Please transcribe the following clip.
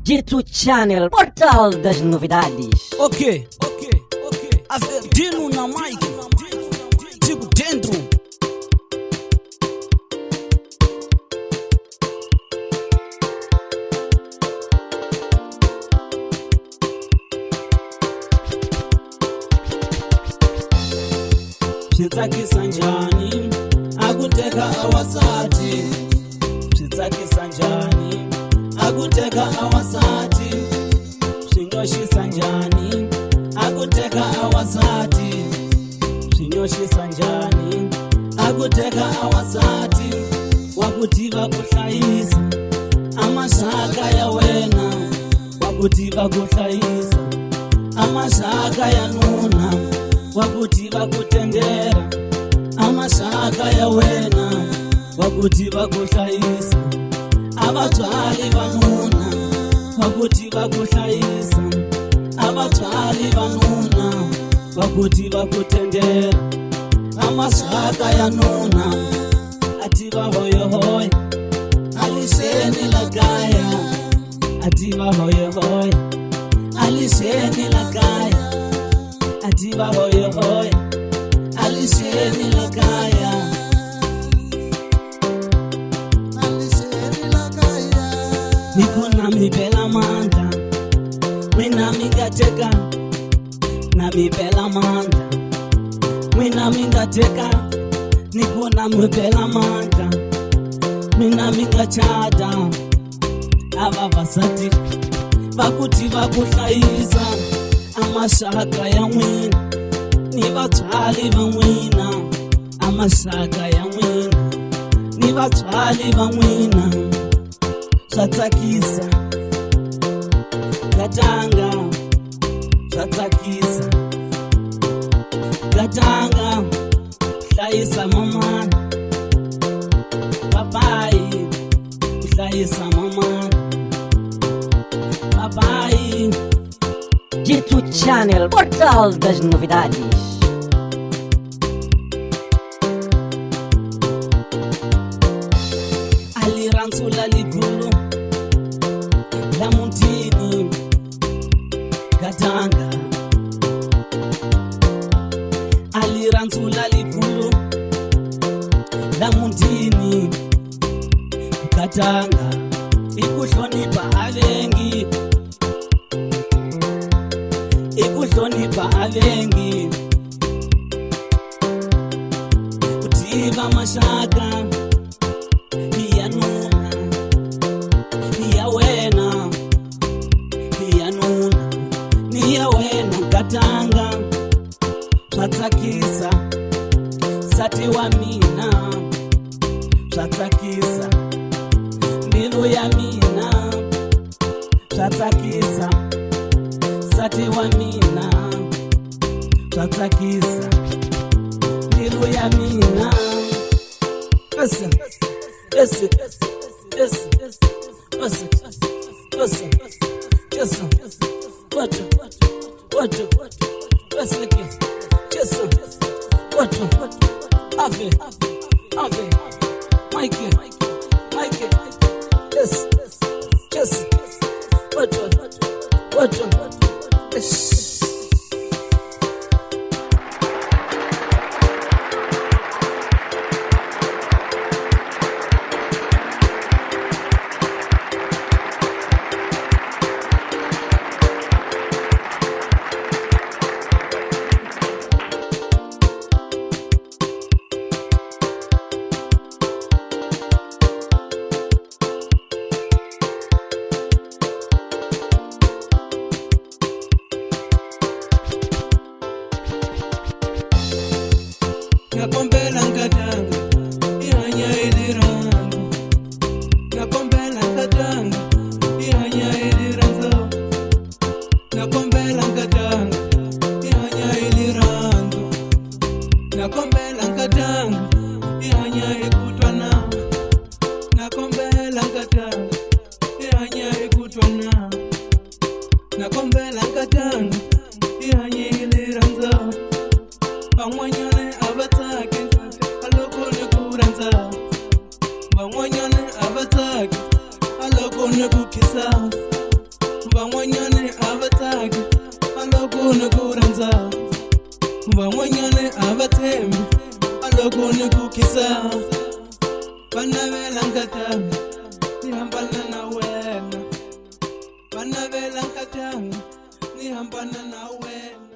G2 Channel, portal das novidades. Ok. Dino na Mike, digo dentro. Switsakisa njani akuteka awasati, switsakisa njani akuteka awasati, swinyoshisa njani akuteka awasati, swinyoshisa njani akuteka awasati, wakutiva kuhlayisa amashaka ya wena, wakutiva kuhlayisa amashaka ya nuna, wakutiva kutendera amashaka ya wena, wakutiva kuhlayisa abatswali vanuna, wakutiva kuhlayisa abatswali vanuna, wakutiva kutendera amashaka ya nuna, ativa hoyohoyo alisheni la kaya, ativa hoyohoyo alisheni la kaya, ativa hoyohoyo alisheni la kaya, nikuna mibela manda mina mingateka na mibela manda mina mingateka, nikuna mibela manda mina mingachada ava vasati vakuti vakuhlayisa amashaka ya n'wina ni vatswali va n'wina, amashaka ya n'wina ni vatswali va n'wina, swa tsakisa Gatanga, swa tsakisa Gatanga, hlayisa mamana papai, hlayisa mamana papai. G2 Channel, portal das novidades. Alirantsula ligulu la muntini Gatanga, alirantsula ligulu la muntini Gatanga, ikuhlonipha avengi, ikuhlonipha avengi, kutiva mashaka ya nuna ya wena, ya nuna ni ya wena Gatanga, swa tsakisa sati wa mina, swa tsakisa mbilu ya mina, swa tsakisa sati wa mina, swa tsakisa mbilu ya mina. Listen. Nakombela Gatanga, ihanya ilirango. Nakombela Gatanga, ihanya ilirango. Nakombela Gatanga, ihanya ilirango. Nakombela Gatanga, ihanya ikutwana. Nakombela Gatanga, ihanya ikutwana. Nakombela Gatanga, ihanya ilirango. Bangwanyane abataki aloko nekuranza, bangwanyane abataki aloko nekukisa, van'wanyani a va tsaki a loko ni ku rhandza van'wanyani a va tshembi a loko ni ku kisa va navela nkatanga ni hambana na wena va navela nkatanga ni hambana na wena.